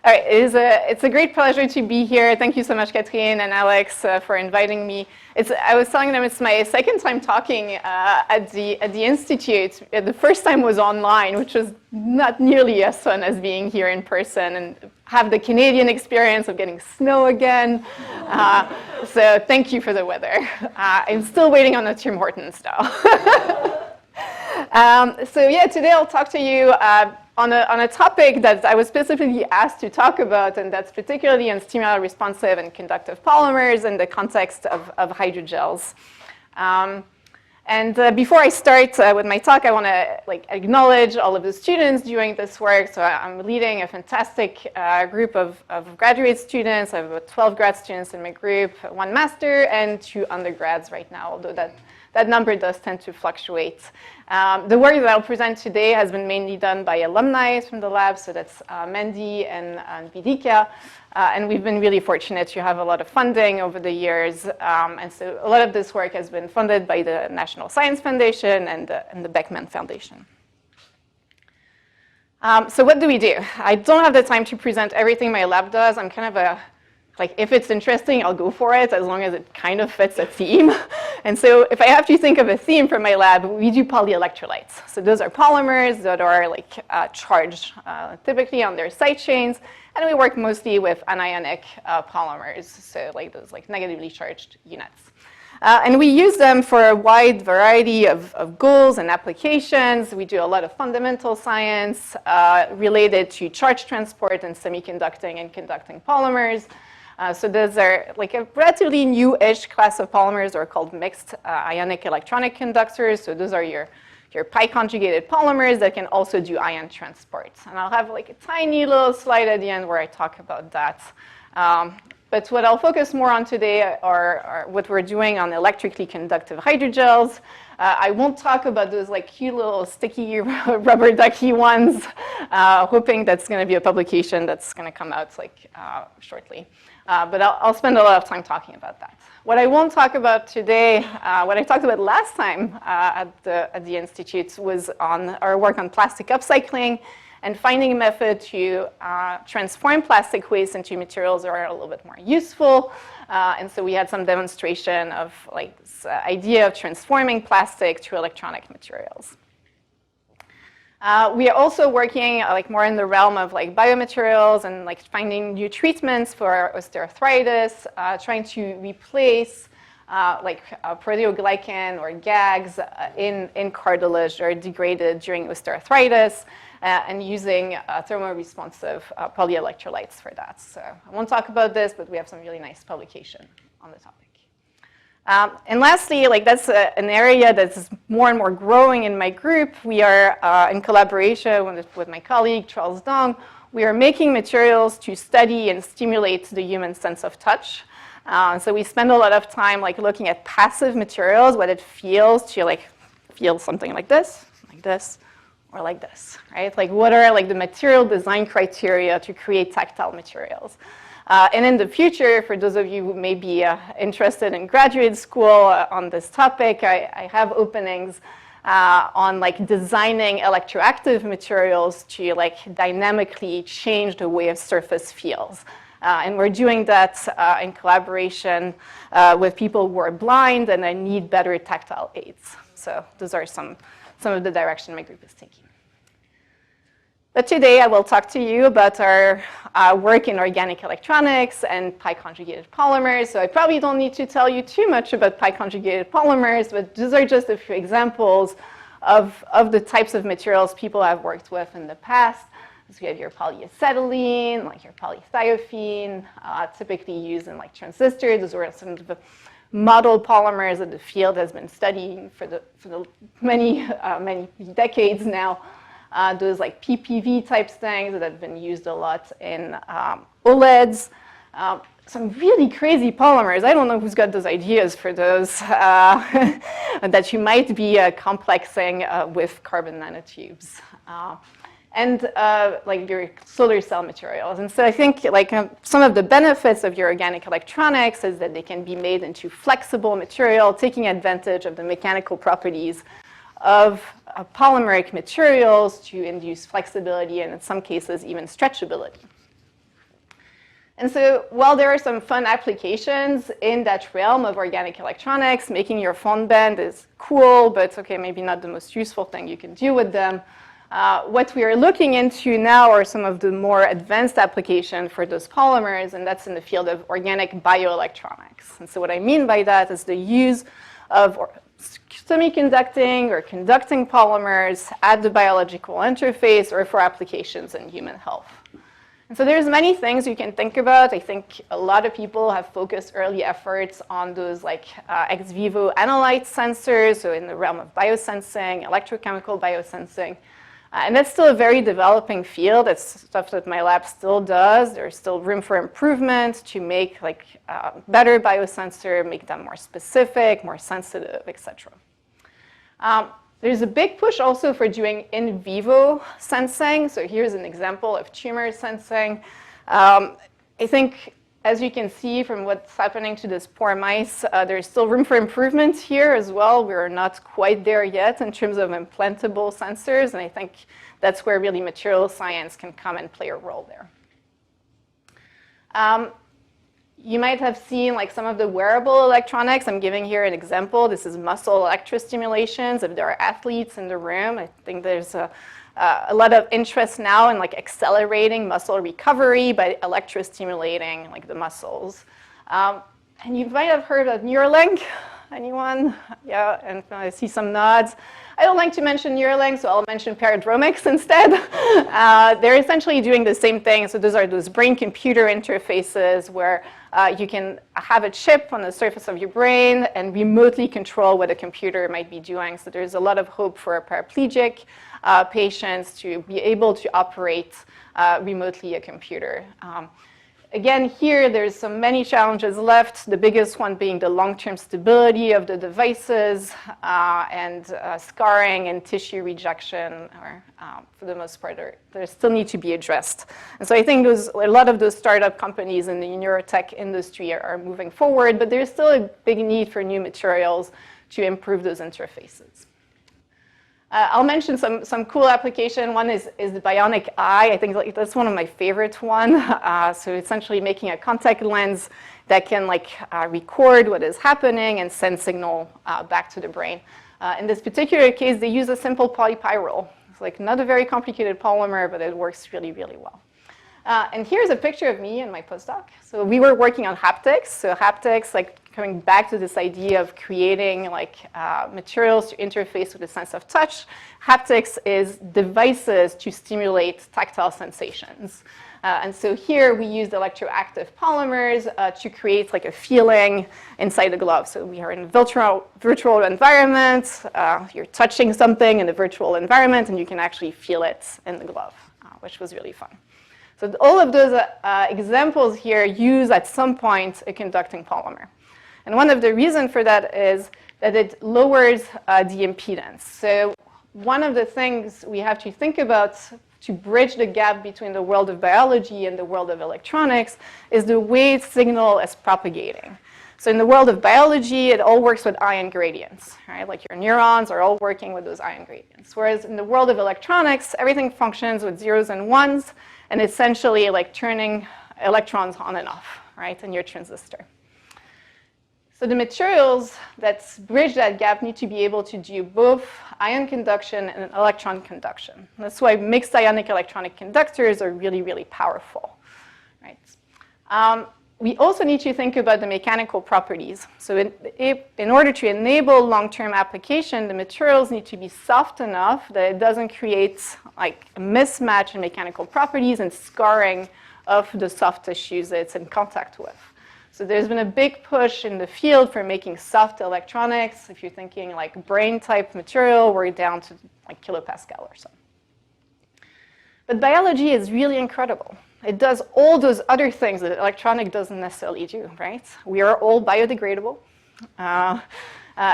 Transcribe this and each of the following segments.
All right, it's a great pleasure to be here. Thank you so much, Catherine and Alex, for inviting me. I was telling them it's my second time talking at the Institute. The first time was online, which was not nearly as fun as being here in person, and have the Canadian experience of getting snow again. So thank you for the weather. I'm still waiting on the Tim Hortons, though. So yeah, today I'll talk to you on a topic that I was specifically asked to talk about, and that's particularly on stimuli-responsive and conductive polymers in the context of hydrogels. Before I start with my talk, I want to acknowledge all of the students doing this work. So I'm leading a fantastic group of graduate students. I have about 12 grad students in my group, 1 master and 2 undergrads right now, although that number does tend to fluctuate. The work that I'll present today has been mainly done by alumni from the lab, so that's Mandy and Vidika. And we've been really fortunate to have a lot of funding over the years. And so a lot of this work has been funded by the National Science Foundation and the Beckman Foundation. So what do we do? I don't have the time to present everything my lab does. I'm kind of if it's interesting, I'll go for it, as long as it kind of fits a theme. And so if I have to think of a theme for my lab, we do polyelectrolytes. So those are polymers that are charged typically on their side chains. And we work mostly with anionic polymers, so those negatively charged units. And we use them for a wide variety of goals and applications. We do a lot of fundamental science related to charge transport and semiconducting and conducting polymers. So those are a relatively new-ish class of polymers, are called mixed ionic electronic conductors. So those are your pi-conjugated polymers that can also do ion transport. And I'll have a tiny little slide at the end where I talk about that. But what I'll focus more on today are what we're doing on electrically conductive hydrogels. I won't talk about those cute little sticky rubber ducky ones, hoping that's going to be a publication that's going to come out shortly. But I'll spend a lot of time talking about that. What I won't talk about today, what I talked about last time at the Institute, was on our work on plastic upcycling and finding a method to transform plastic waste into materials that are a little bit more useful. And so we had some demonstration of this idea of transforming plastic to electronic materials. We are also working more in the realm of biomaterials and finding new treatments for osteoarthritis, trying to replace proteoglycan or GAGs in cartilage that are degraded during osteoarthritis, and using thermoresponsive polyelectrolytes for that. So I won't talk about this, but we have some really nice publication on the topic. And lastly, that's an area that's more and more growing in my group. We are in collaboration with my colleague, Charles Dong. We are making materials to study and stimulate the human sense of touch. So we spend a lot of time looking at passive materials, what it feels to feel something like this, or like this, right? What are the material design criteria to create tactile materials? And in the future, for those of you who may be interested in graduate school on this topic, I have openings on designing electroactive materials to dynamically change the way a surface feels. And we're doing that in collaboration with people who are blind and that need better tactile aids. So those are some of the direction my group is taking. But today I will talk to you about our work in organic electronics and pi-conjugated polymers. So I probably don't need to tell you too much about pi-conjugated polymers, but these are just a few examples of the types of materials people have worked with in the past. So you have your polyacetylene, your polythiophene, typically used in transistors. Those are some of the model polymers that the field has been studying for the many decades now. Those PPV type things that have been used a lot in OLEDs. Some really crazy polymers. I don't know who's got those ideas for those that you might be complexing with carbon nanotubes. And your solar cell materials. And so I think some of the benefits of your organic electronics is that they can be made into flexible material, taking advantage of the mechanical properties of polymeric materials to induce flexibility and in some cases even stretchability. And so while there are some fun applications in that realm of organic electronics, making your phone bend is cool, but okay, maybe not the most useful thing you can do with them. What we are looking into now are some of the more advanced applications for those polymers, and that's in the field of organic bioelectronics. And so what I mean by that is the use of semiconducting or conducting polymers at the biological interface or for applications in human health. And so there's many things you can think about. I think a lot of people have focused early efforts on those like ex vivo analyte sensors, so in the realm of biosensing, electrochemical biosensing. And that's still a very developing field. It's stuff that my lab still does. There's still room for improvement to make like better biosensor, make them more specific, more sensitive, etc. There's a big push also for doing in vivo sensing. So here's an example of tumor sensing. I think, as you can see from what's happening to these poor mice, there's still room for improvement here as well. We're not quite there yet in terms of implantable sensors, and I think that's where really material science can come and play a role there. You might have seen like some of the wearable electronics. I'm giving here an example. This is muscle electrostimulations. If there are athletes in the room, I think there's a lot of interest now in like accelerating muscle recovery by electrostimulating like the muscles. And you might have heard of Neuralink. Anyone? Yeah, and I see some nods. I don't like to mention Neuralink, so I'll mention paradromics instead. They're essentially doing the same thing. So those are those brain-computer interfaces where you can have a chip on the surface of your brain and remotely control what a computer might be doing. So there's a lot of hope for paraplegic patients to be able to operate remotely a computer. Again, here, there's so many challenges left, the biggest one being the long-term stability of the devices and scarring and tissue rejection, or for the most part, they still need to be addressed. And so I think a lot of those startup companies in the neurotech industry are moving forward, but there's still a big need for new materials to improve those interfaces. I'll mention some cool application. One is the bionic eye. I think like, that's one of my favorite ones. So essentially making a contact lens that can like record what is happening and send signal back to the brain. In this particular case, they use a simple polypyrrole. It's like not a very complicated polymer, but it works really, really well. And here's a picture of me and my postdoc. So we were working on haptics. So haptics, like coming back to this idea of creating like materials to interface with a sense of touch. Haptics is devices to stimulate tactile sensations. And so here we used electroactive polymers to create like a feeling inside the glove. So we are in a virtual environment. You're touching something in a virtual environment, and you can actually feel it in the glove, which was really fun. So all of those examples here use at some point a conducting polymer. And one of the reasons for that is that it lowers the impedance. So one of the things we have to think about to bridge the gap between the world of biology and the world of electronics is the way signal is propagating. So in the world of biology, it all works with ion gradients, right? Like your neurons are all working with those ion gradients. Whereas in the world of electronics, everything functions with zeros and ones, and essentially like turning electrons on and off, right, in your transistor. So the materials that bridge that gap need to be able to do both ion conduction and electron conduction. That's why mixed ionic electronic conductors are really, really powerful, right? We also need to think about the mechanical properties. So in order to enable long-term application, the materials need to be soft enough that it doesn't create like a mismatch in mechanical properties and scarring of the soft tissues that it's in contact with. So there's been a big push in the field for making soft electronics. If you're thinking like brain-type material, we're down to like kilopascal or so. But biology is really incredible. It does all those other things that electronic doesn't necessarily do, right? We are all biodegradable.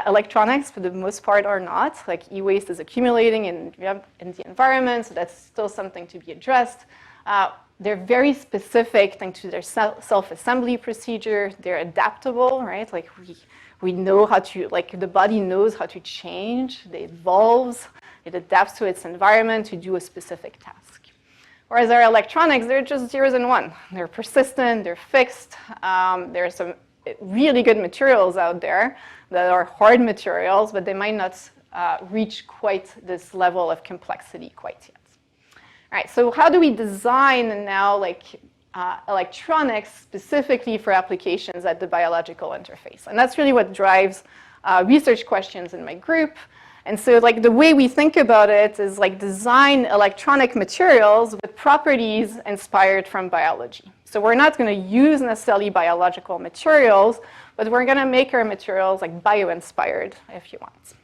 Electronics, for the most part, are not. Like e-waste is accumulating in the environment, so that's still something to be addressed. They're very specific thanks to their self-assembly procedure. They're adaptable, right? Like we know how to, like the body knows how to change. It evolves. It adapts to its environment to do a specific task. Whereas our electronics, they're just zeros and one. They're persistent, they're fixed. There are some really good materials out there that are hard materials, but they might not reach quite this level of complexity quite yet. All right, so how do we design now like electronics specifically for applications at the biological interface? And that's really what drives research questions in my group. And so like the way we think about it is like design electronic materials with properties inspired from biology. So we're not going to use necessarily biological materials, but we're going to make our materials like bio-inspired, if you want.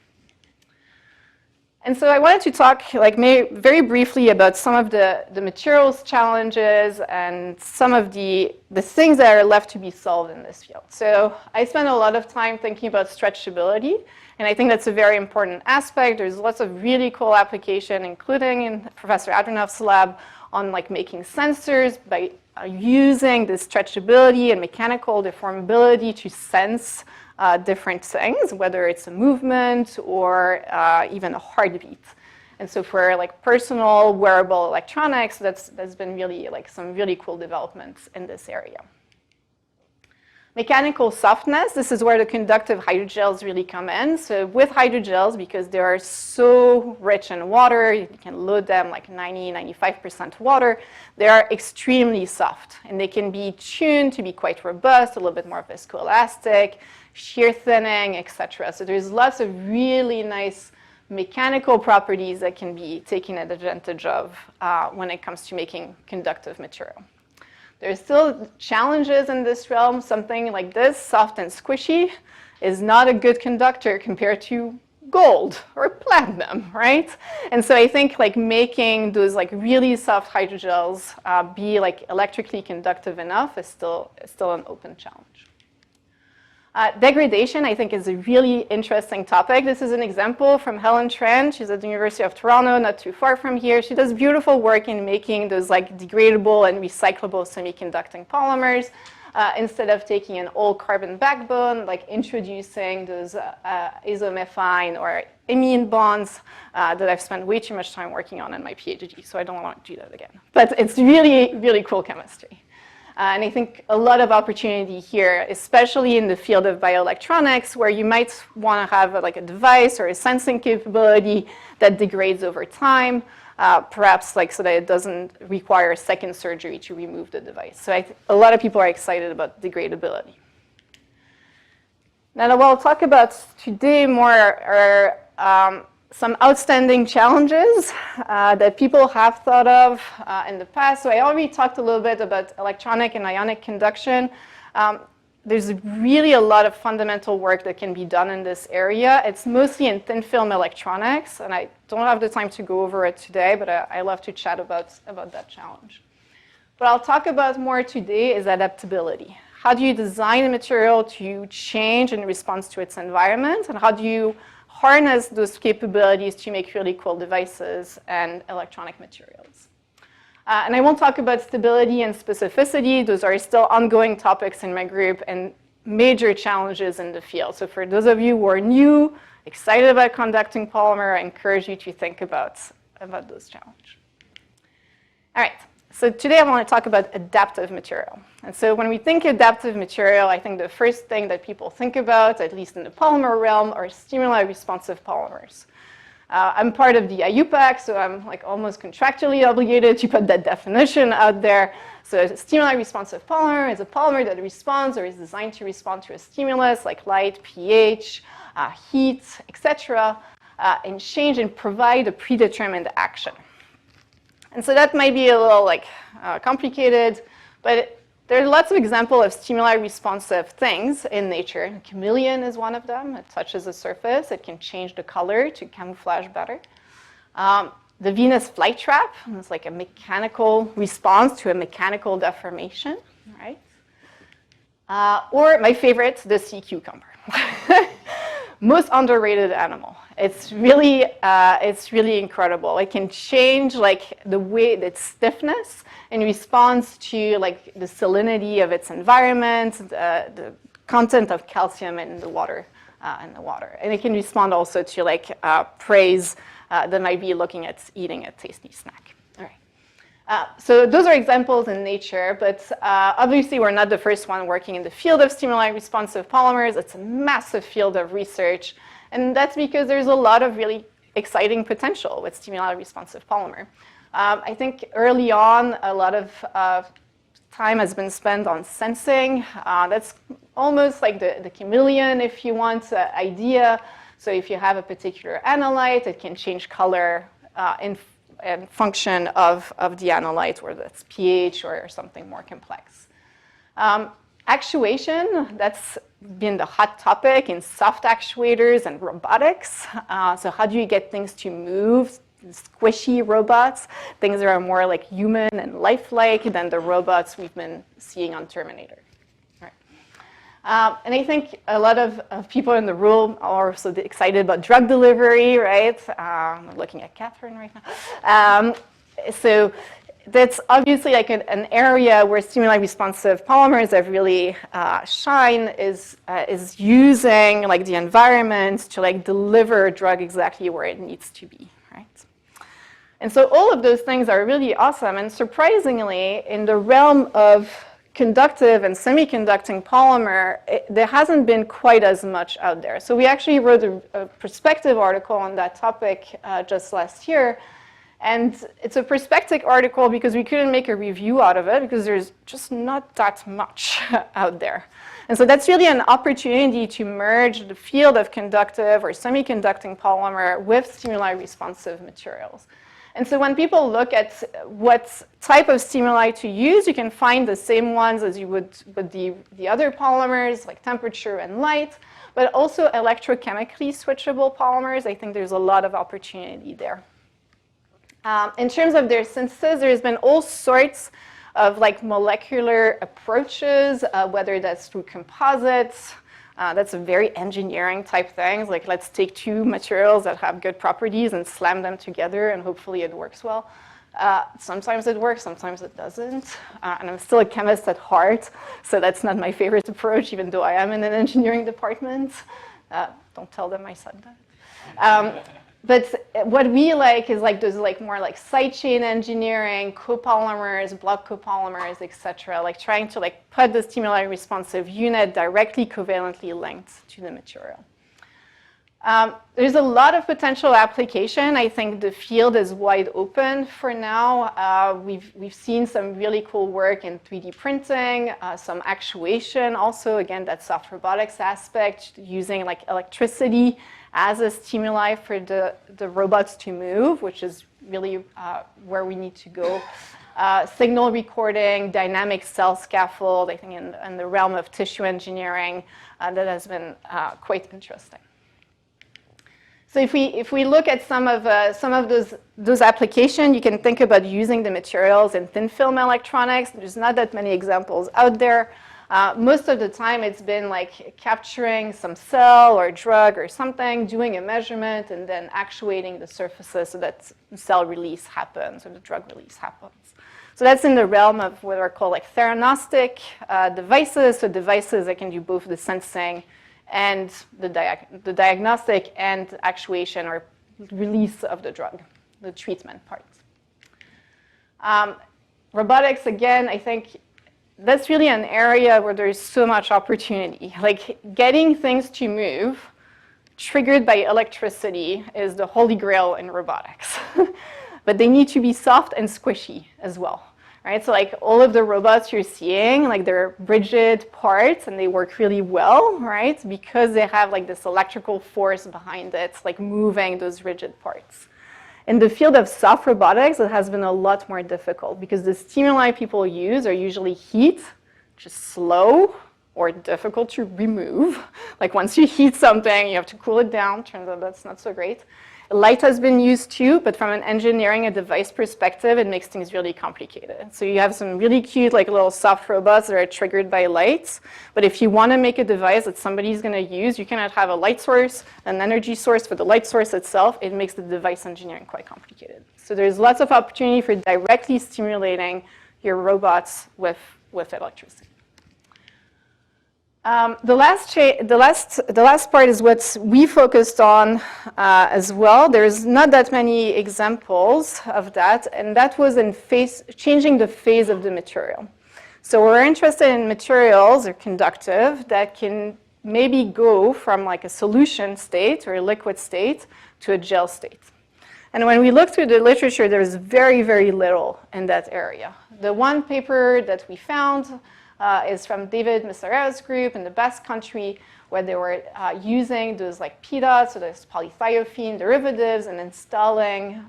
And so I wanted to talk like very briefly about some of the materials challenges and some of the things that are left to be solved in this field. So I spent a lot of time thinking about stretchability, and I think that's a very important aspect. There's lots of really cool application, including in Professor Adrianoff's lab, on like making sensors by using the stretchability and mechanical deformability to sense different things, whether it's a movement or even a heartbeat. And so for like personal wearable electronics, that's been really like some really cool developments in this area. Mechanical softness, this is where the conductive hydrogels really come in. So with hydrogels, because they are so rich in water, you can load them like 90–95% water, they are extremely soft. And they can be tuned to be quite robust, a little bit more viscoelastic, shear thinning, etc. So there's lots of really nice mechanical properties that can be taken advantage of when it comes to making conductive material. There's still challenges in this realm. Something like this, soft and squishy, is not a good conductor compared to gold or platinum, right? And so I think like making those like really soft hydrogels be like electrically conductive enough is still an open challenge. Degradation, I think, is a really interesting topic. This is an example from Helen Tran. She's at the University of Toronto, not too far from here. She does beautiful work in making those like degradable and recyclable semiconducting polymers. Instead of taking an old carbon backbone, like introducing those isomethine or imine bonds that I've spent way too much time working on in my PhD, so I don't want to do that again. But it's really, really cool chemistry. And I think a lot of opportunity here, especially in the field of bioelectronics, where you might want to have like a device or a sensing capability that degrades over time, perhaps like so that it doesn't require a second surgery to remove the device. So a lot of people are excited about degradability. Now what I'll talk about today more are some outstanding challenges that people have thought of in the past. So I already talked a little bit about electronic and ionic conduction. There's really a lot of fundamental work that can be done in this area. It's mostly in thin film electronics, and I don't have the time to go over it today, but I love to chat about that challenge. What I'll talk about more today is adaptability. How do you design a material to change in response to its environment, and how do you harness those capabilities to make really cool devices and electronic materials. And I won't talk about stability and specificity. Those are still ongoing topics in my group and major challenges in the field. So for those of you who are new, excited about conducting polymer, I encourage you to think about those challenges. All right. So today I want to talk about adaptive material. And so when we think adaptive material, I think the first thing that people think about, at least in the polymer realm, are stimuli-responsive polymers. I'm part of the IUPAC, so I'm like almost contractually obligated to put that definition out there. So a stimuli-responsive polymer is a polymer that responds or is designed to respond to a stimulus like light, pH, heat, etc., and change and provide a predetermined action. And so that might be a little like complicated, but there are lots of examples of stimuli-responsive things in nature. A chameleon is one of them. It touches the surface. It can change the color to camouflage better. The Venus flytrap is like a mechanical response to a mechanical deformation, right? Or my favorite, the sea cucumber. Most underrated animal. It's really incredible. It can change like the way its stiffness in response to like the salinity of its environment, the content of calcium in the water, and it can respond also to like preys that might be looking at eating a tasty snack. All So those are examples in nature, but obviously we're not the first one working in the field of stimuli-responsive polymers. It's a massive field of research, and that's because there's a lot of really exciting potential with stimuli-responsive polymer. I think early on, a lot of time has been spent on sensing. That's almost like the chameleon, if you want, idea. So if you have a particular analyte, it can change color in function of the analyte, whether that's pH or something more complex. Actuation, that's been the hot topic in soft actuators and robotics. So how do you get things to move? Squishy robots, things that are more like human and lifelike than the robots we've been seeing on Terminator. And I think a lot of people in the room are also excited about drug delivery, right? I'm looking at Catherine right now. So that's obviously like an area where stimuli-responsive polymers have really shine is using like the environment to like deliver a drug exactly where it needs to be, right? And so all of those things are really awesome. And surprisingly, in the realm of conductive and semiconducting polymer, there hasn't been quite as much out there. So we actually wrote a perspective article on that topic just last year. And it's a perspective article because we couldn't make a review out of it because there's just not that much out there. And so that's really an opportunity to merge the field of conductive or semiconducting polymer with stimuli-responsive materials. And so when people look at what type of stimuli to use, you can find the same ones as you would with the other polymers, like temperature and light, but also electrochemically switchable polymers. I think there's a lot of opportunity there. In terms of their synthesis, there's been all sorts of like molecular approaches, whether that's through composites. That's a very engineering type thing. Like, let's take two materials that have good properties and slam them together, and hopefully it works well. Sometimes it works, sometimes it doesn't. And I'm still a chemist at heart, so that's not my favorite approach, even though I am in an engineering department. Don't tell them I said that. But what we like is like those like more like side chain engineering, copolymers, block copolymers, etc. Like trying to like put the stimuli-responsive unit directly covalently linked to the material. There's a lot of potential application. I think the field is wide open for now. We've seen some really cool work in 3D printing, some actuation also, again, that soft robotics aspect, using like electricity as a stimuli for the robots to move, which is really where we need to go. Signal recording, dynamic cell scaffold, I think in the realm of tissue engineering, that has been quite interesting. So if we look at some of those applications, you can think about using the materials in thin film electronics. There's not that many examples out there. Most of the time, it's been like capturing some cell or drug or something, doing a measurement, and then actuating the surfaces so that cell release happens or the drug release happens. So that's in the realm of what are called like theranostic devices, so devices that can do both the sensing and the diagnostic and actuation or release of the drug, the treatment part. Robotics, again, I think that's really an area where there's so much opportunity. Like getting things to move triggered by electricity is the holy grail in robotics. But they need to be soft and squishy as well. Right? So like all of the robots you're seeing, like they're rigid parts and they work really well, right? Because they have like this electrical force behind it, like moving those rigid parts. In the field of soft robotics, it has been a lot more difficult because the stimuli people use are usually heat, which is slow or difficult to remove. Like once you heat something, you have to cool it down. Turns out that's not so great. Light has been used too, but from an engineering and device perspective, it makes things really complicated. So you have some really cute, like little soft robots that are triggered by lights. But if you want to make a device that somebody's going to use, you cannot have a light source, an energy source for the light source itself. It makes the device engineering quite complicated. So there's lots of opportunity for directly stimulating your robots with electricity. The last part is what we focused on as well. There's not that many examples of that, and that was in changing the phase of the material. So we're interested in materials or conductive that can maybe go from like a solution state or a liquid state to a gel state. And when we look through the literature, there's very, very little in that area. The one paper that we found is from David Messereo's group in the Basque Country, where they were using those like PDOTs, so those polythiophene derivatives, and installing,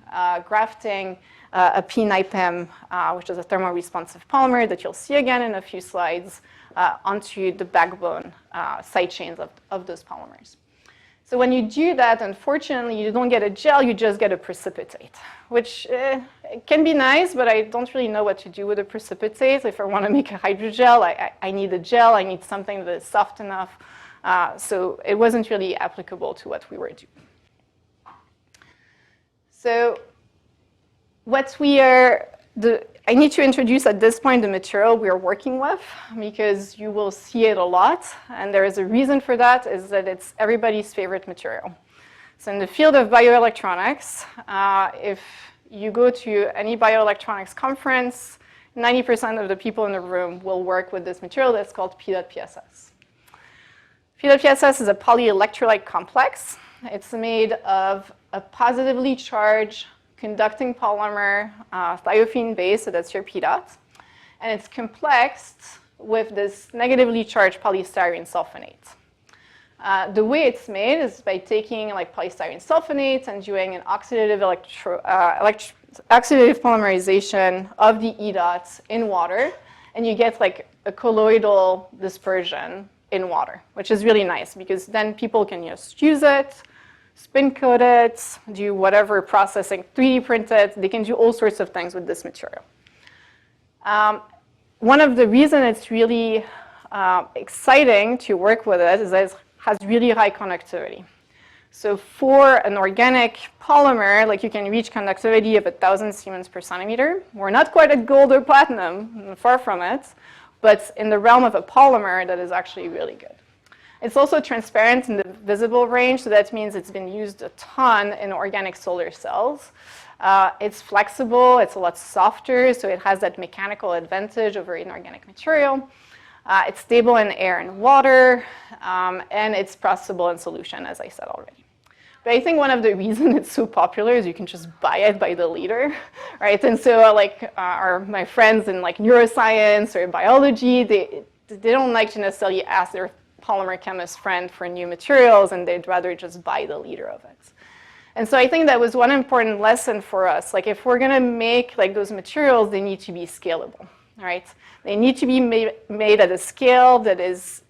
grafting a P-NIPEM, which is a thermoresponsive polymer that you'll see again in a few slides, onto the backbone side chains of those polymers. So when you do that, unfortunately, you don't get a gel, you just get a precipitate, which can be nice, but I don't really know what to do with a precipitate. If I want to make a hydrogel, I need a gel, I need something that is soft enough. So it wasn't really applicable to what we were doing. So I need to introduce at this point the material we are working with, because you will see it a lot, and there is a reason for that, is that it's everybody's favorite material. So in the field of bioelectronics, if you go to any bioelectronics conference, 90% of the people in the room will work with this material that's called PEDOT-PSS. PEDOT-PSS is a polyelectrolyte complex. It's made of a positively charged conducting polymer, thiophene base, so that's your PEDOT, and it's complexed with this negatively charged polystyrene sulfonate. The way it's made is by taking like polystyrene sulfonate and doing an oxidative polymerization of the E dots in water, and you get like a colloidal dispersion in water, which is really nice because then people can just use it, spin coat it, do whatever processing, 3D print it. They can do all sorts of things with this material. One of the reasons it's really exciting to work with it is that it has really high conductivity. So for an organic polymer, like you can reach conductivity of 1,000 Siemens per centimeter. We're not quite at gold or platinum, far from it, but in the realm of a polymer, that is actually really good. It's also transparent in the visible range, so that means it's been used a ton in organic solar cells. It's flexible, it's a lot softer, so it has that mechanical advantage over inorganic material. It's stable in air and water, and it's processable in solution, as I said already. But I think one of the reasons it's so popular is you can just buy it by the liter, right? And so like my friends in like neuroscience or biology, they don't like to necessarily ask their polymer chemist friend for new materials, and they'd rather just buy the liter of it. And so I think that was one important lesson for us. Like if we're gonna make like those materials, they need to be scalable, right? They need to be made at a scale that is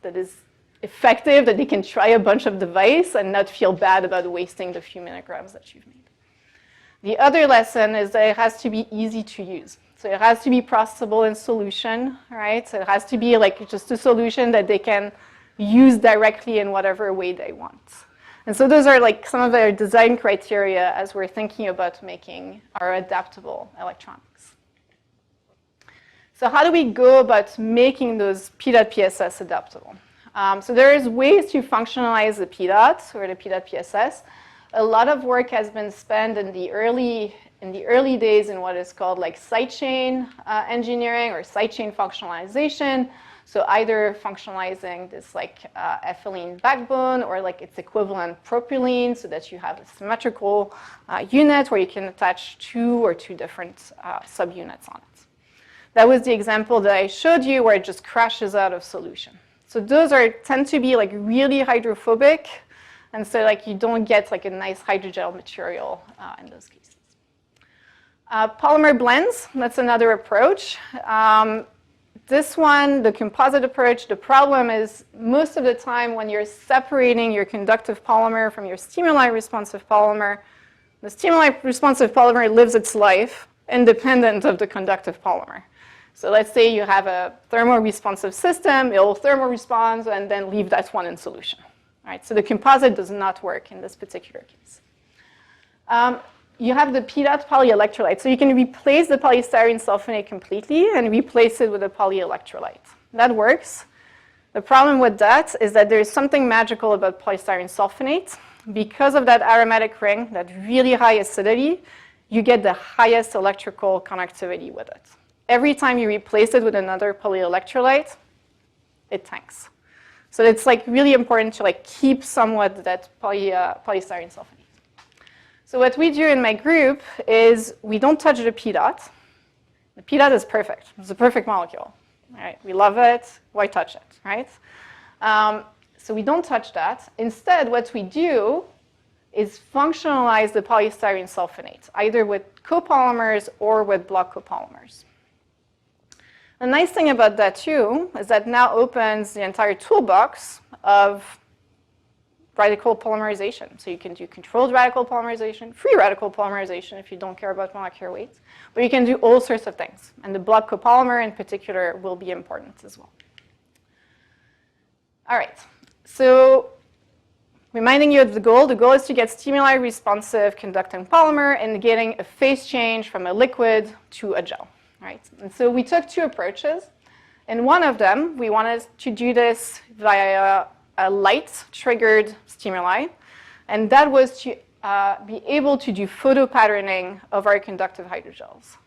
effective, that they can try a bunch of devices and not feel bad about wasting the few milligrams that you've made. The other lesson is that it has to be easy to use. So it has to be processable in solution, right? So it has to be like just a solution that they can use directly in whatever way they want. And so those are like some of our design criteria as we're thinking about making our adaptable electronics. So how do we go about making those PEDOT-PSS adaptable? So there is ways to functionalize the PEDOT or the PEDOT-PSS. A lot of work has been spent in the early days in what is called like sidechain engineering or sidechain functionalization. So either functionalizing this like ethylene backbone or like its equivalent propylene, so that you have a symmetrical unit where you can attach two different subunits on it. That was the example that I showed you where it just crashes out of solution. So those tend to be like really hydrophobic, and so like you don't get like a nice hydrogel material in those cases. Polymer blends, that's another approach. This one, the composite approach, the problem is most of the time when you're separating your conductive polymer from your stimuli-responsive polymer, the stimuli-responsive polymer lives its life independent of the conductive polymer. So let's say you have a thermoresponsive system, it will thermorespond and then leave that one in solution. Right? So the composite does not work in this particular case. You have the PEDOT polyelectrolyte. So you can replace the polystyrene sulfonate completely and replace it with a polyelectrolyte. That works. The problem with that is that there's something magical about polystyrene sulfonate. Because of that aromatic ring, that really high acidity, you get the highest electrical conductivity with it. Every time you replace it with another polyelectrolyte, it tanks. So it's like really important to like keep somewhat that polystyrene sulfonate. So what we do in my group is we don't touch the P dot. The P dot is perfect. It's a perfect molecule. Right? We love it. Why touch it, right? So we don't touch that. Instead, what we do is functionalize the polystyrene sulfonate, either with copolymers or with block copolymers. The nice thing about that, too, is that now opens the entire toolbox of radical polymerization. So you can do controlled radical polymerization, free radical polymerization if you don't care about molecular weight. But you can do all sorts of things. And the block copolymer in particular will be important as well. All right. So reminding you of the goal is to get stimuli-responsive conducting polymer and getting a phase change from a liquid to a gel. Right? And so we took two approaches. In one of them, we wanted to do this via a light-triggered stimuli, and that was to be able to do photopatterning of our conductive hydrogels.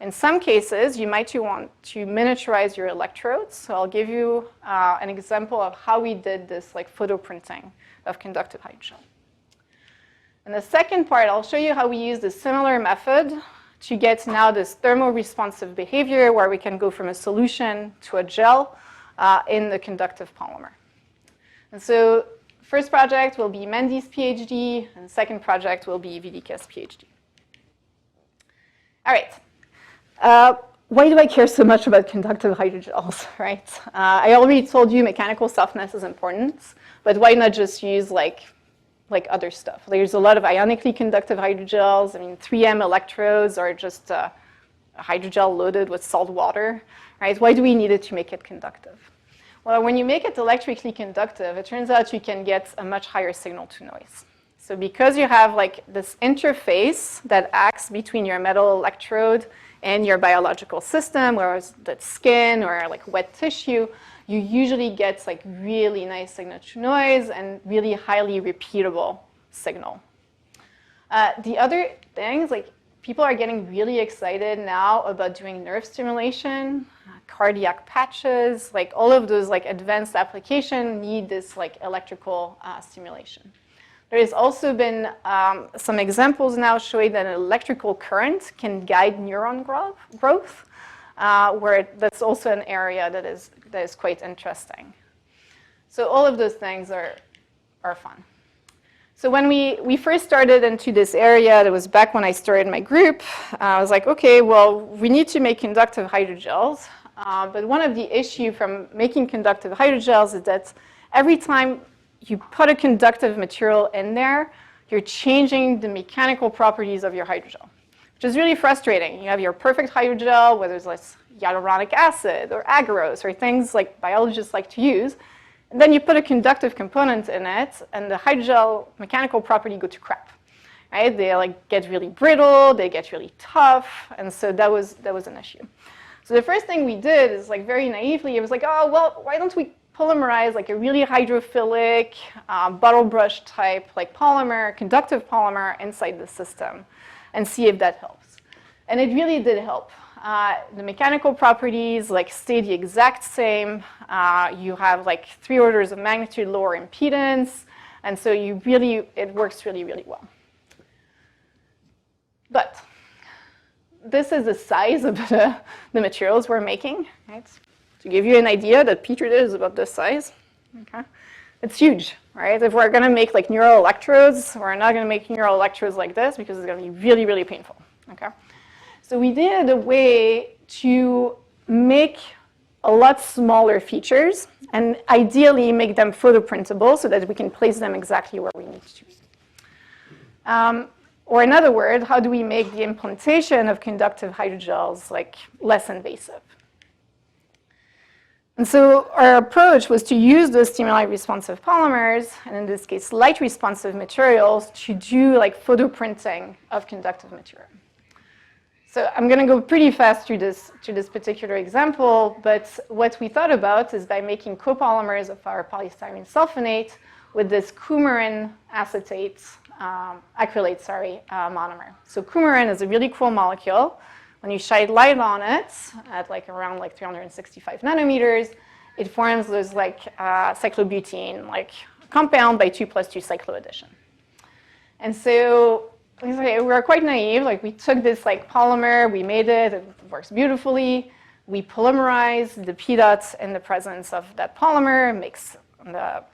In some cases, you might want to miniaturize your electrodes. So I'll give you an example of how we did this like photoprinting of conductive hydrogel. In the second part, I'll show you how we used a similar method to get now this thermoresponsive behavior where we can go from a solution to a gel in the conductive polymer. And so first project will be Mandy's PhD, and second project will be Vidika's PhD. All right. Why do I care so much about conductive hydrogels, right? I already told you mechanical softness is important, but why not just use like other stuff? There's a lot of ionically conductive hydrogels. I mean, 3M electrodes are just a hydrogel loaded with salt water, right? Why do we need it to make it conductive? Well, when you make it electrically conductive, it turns out you can get a much higher signal to noise. So because you have like this interface that acts between your metal electrode and your biological system, whereas that's skin or like wet tissue, you usually get like really nice signal to noise and really highly repeatable signal. The other things, like people are getting really excited now about doing nerve stimulation, cardiac patches, like all of those like advanced applications need this like electrical stimulation. There has also been some examples now showing that an electrical current can guide neuron growth, where that's also an area that is quite interesting. So all of those things are fun. So when we first started into this area, that was back when I started my group, I was like, okay, well, we need to make conductive hydrogels. But one of the issues from making conductive hydrogels is that every time you put a conductive material in there, you're changing the mechanical properties of your hydrogel, which is really frustrating. You have your perfect hydrogel, whether it's like hyaluronic acid or agarose or things like biologists like to use, and then you put a conductive component in it, and the hydrogel mechanical property go to crap, right? They like get really brittle, they get really tough, and so that was an issue. So the first thing we did is like very naively, it was like, oh, well, why don't we polymerize like a really hydrophilic bottle brush type like polymer, conductive polymer inside the system and see if that helps. And it really did help. The mechanical properties like stay the exact same. You have like 3 orders of magnitude lower impedance. And so it works really, really well. But this is the size of the materials we're making, right? To give you an idea, the Petri dish is about this size. Okay, it's huge, right? If we're going to make like neural electrodes, we're not going to make neural electrodes like this because it's going to be really, really painful. Okay, so we did a way to make a lot smaller features and ideally make them photoprintable so that we can place them exactly where we need to. Or in other words, how do we make the implantation of conductive hydrogels like less invasive? And so our approach was to use those stimuli-responsive polymers, and in this case, light-responsive materials, to do like photoprinting of conductive material. So I'm going to go pretty fast through this particular example, but what we thought about is by making copolymers of our polystyrene sulfonate with this coumarin acetate, acrylate, monomer. So coumarin is a really cool molecule. When you shine light on it at around 365 nanometers, it forms those cyclobutene compound by 2+2 cycloaddition. And so we were quite naive. We took this polymer, we made it, it works beautifully. We polymerize the P dots in the presence of that polymer, makes a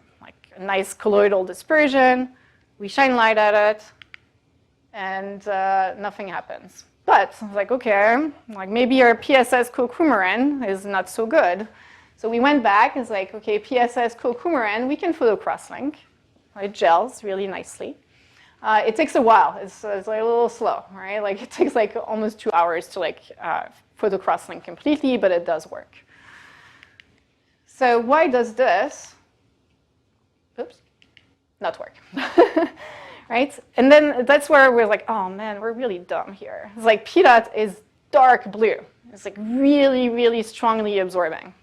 nice colloidal dispersion. We shine light at it, and nothing happens. But I was okay, maybe our PSS co-coumarin is not so good. So we went back, it's okay, PSS co-coumarin, we can photo crosslink. It gels really nicely. It takes a while. It's a little slow, right? It takes almost 2 hours to photo crosslink completely, but it does work. So why does this, not work? Right? And then that's where we're oh man, we're really dumb here. It's P dot is dark blue. It's really, really strongly absorbing.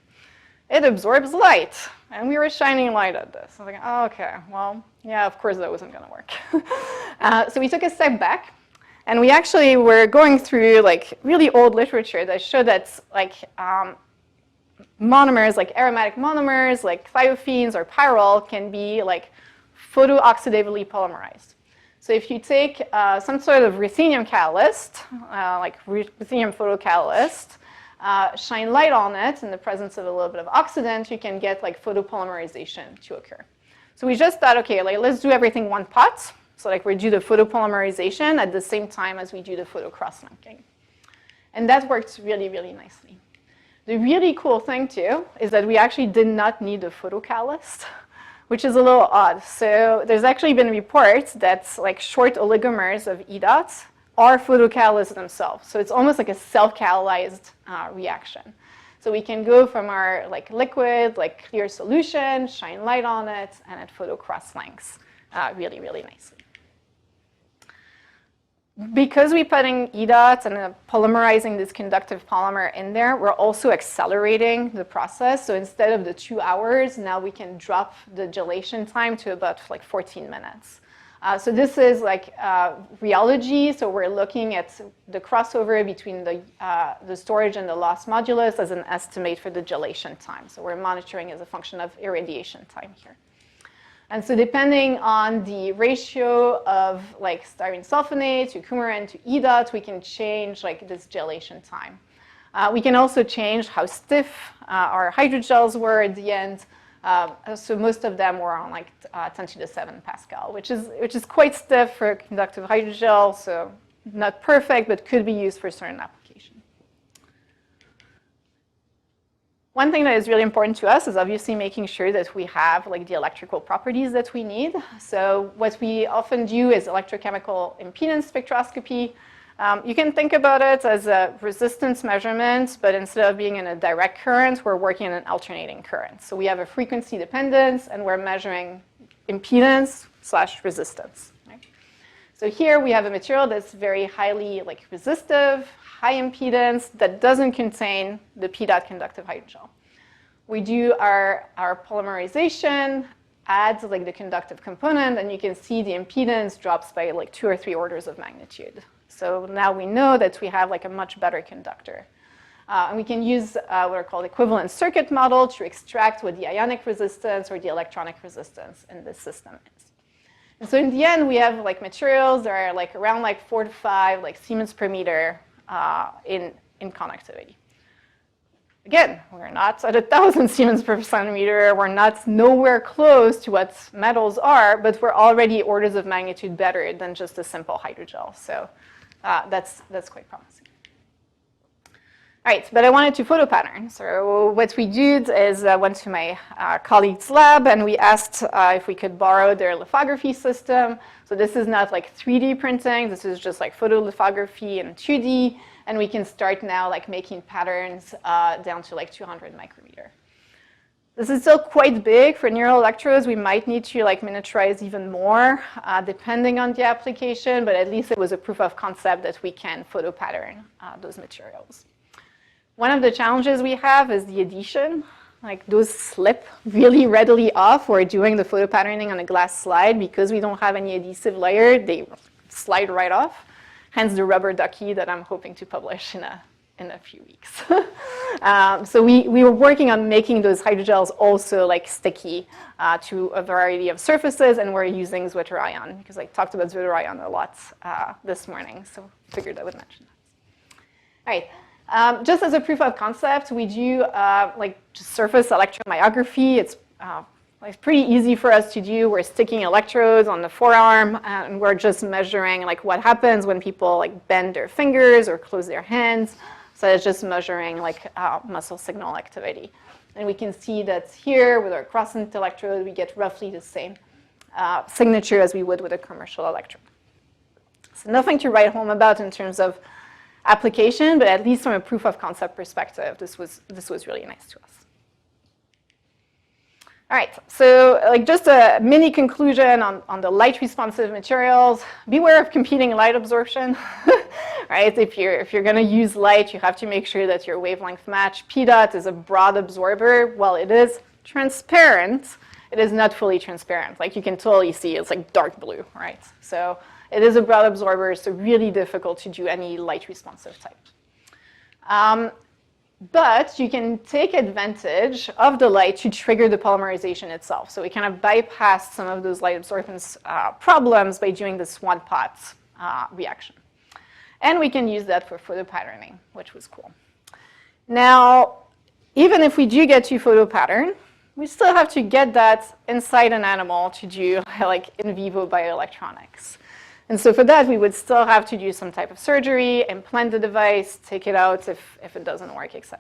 It absorbs light, and we were shining light at this. I was oh, okay, well, yeah, of course that wasn't going to work. So we took a step back, and we actually were going through really old literature that showed that monomers, aromatic monomers, thiophenes or pyrrole, can be photooxidatively polymerized. So if you take some sort of ruthenium catalyst, ruthenium photocatalyst, shine light on it in the presence of a little bit of oxidant, you can get photopolymerization to occur. So we just thought, okay, let's do everything one pot. So we do the photopolymerization at the same time as we do the photocrosslinking. And that works really, really nicely. The really cool thing too is that we actually did not need a photocatalyst, which is a little odd. So there's actually been reports that short oligomers of E dots are photocatalysts themselves. So it's almost like a self-catalyzed reaction. So we can go from our liquid, clear solution, shine light on it, and it photocrosslinks really, really nicely. Because we're putting E dots and polymerizing this conductive polymer in there, we're also accelerating the process. So instead of the 2 hours, now we can drop the gelation time to about 14 minutes. So this is rheology. So we're looking at the crossover between the storage and the loss modulus as an estimate for the gelation time. So we're monitoring as a function of irradiation time here. And so depending on the ratio of styrene sulfonate to coumarin to E dot, we can change this gelation time. We can also change how stiff our hydrogels were at the end. So most of them were on 10 to the 7 Pascal, which is quite stiff for a conductive hydrogel, so not perfect, but could be used for certain applications. One thing that is really important to us is obviously making sure that we have the electrical properties that we need. So what we often do is electrochemical impedance spectroscopy. You can think about it as a resistance measurement, but instead of being in a direct current, we're working in an alternating current. So we have a frequency dependence, and we're measuring impedance / resistance. Right? So here we have a material that's very highly resistive, high impedance, that doesn't contain the P dot conductive hydrogel. We do our polymerization, add the conductive component, and you can see the impedance drops by 2 or 3 orders of magnitude. So now we know that we have a much better conductor. And we can use what are called equivalent circuit model to extract what the ionic resistance or the electronic resistance in this system is. And so in the end, we have materials that are around 4 to 5 Siemens per meter in conductivity. Again, we're not at 1,000 Siemens per centimeter. We're not nowhere close to what metals are, but we're already orders of magnitude better than just a simple hydrogel. So that's quite promising. All right, but I wanted to photo pattern. So what we did is went to my colleague's lab, and we asked if we could borrow their lithography system. So this is not 3D printing. This is just photolithography in 2D. And we can start now making patterns down to 200 micrometer. This is still quite big. For neural electrodes, we might need to like miniaturize even more, depending on the application, but at least it was a proof of concept that we can photo pattern those materials. One of the challenges we have is the adhesion. Like those slip really readily off. We're doing the photo patterning on a glass slide because we don't have any adhesive layer, they slide right off. Hence the rubber ducky that I'm hoping to publish in a few weeks. So we were working on making those hydrogels also like sticky to a variety of surfaces, and we're using zwitterion because I talked about zwitterion a lot this morning, so figured I would mention that. All right, just as a proof of concept, we do like just surface electromyography. It's pretty easy for us to do. We're sticking electrodes on the forearm, and we're just measuring like what happens when people like bend their fingers or close their hands. So it's just measuring like muscle signal activity. And we can see that here with our cross-linked electrode, we get roughly the same signature as we would with a commercial electrode. So nothing to write home about in terms of application, but at least from a proof of concept perspective, this was really nice to us. All right, so like just a mini conclusion on the light responsive materials. Beware of competing light absorption. Right? If you're going to use light, you have to make sure that your wavelength match. PDOT is a broad absorber. While it is transparent, it is not fully transparent. Like you can totally see it's like dark blue, right? So it is a broad absorber, so really difficult to do any light responsive type. But you can take advantage of the light to trigger the polymerization itself. So we kind of bypass some of those light absorbance problems by doing this one-pot reaction. And we can use that for photo patterning, which was cool. Now, even if we do get to photo pattern, we still have to get that inside an animal to do like in vivo bioelectronics. And so for that, we would still have to do some type of surgery, implant the device, take it out if it doesn't work, etc.